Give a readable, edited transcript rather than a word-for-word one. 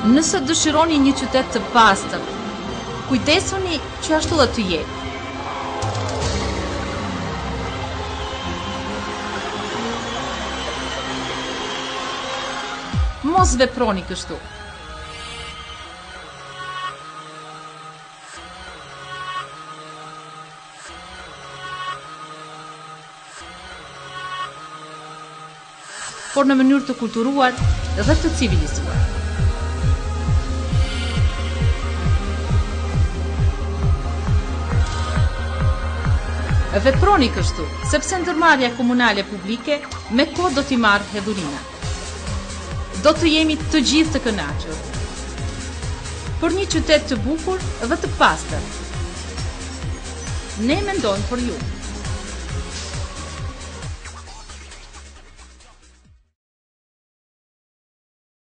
Nëse dëshironi një qytet të pastër, kujdesuni që ashtu dhe të jetë. Mos veproni kështu. Por në mënyrë të kulturuar dhe të civilizuar. Veproni kështu, sepse ndërmarrja komunale publike me kohë do t'i marrë hedhurina. Do të jemi të gjithë të kënaqur për një qytet të bukur dhe të pastër. Ne mendojmë për ju.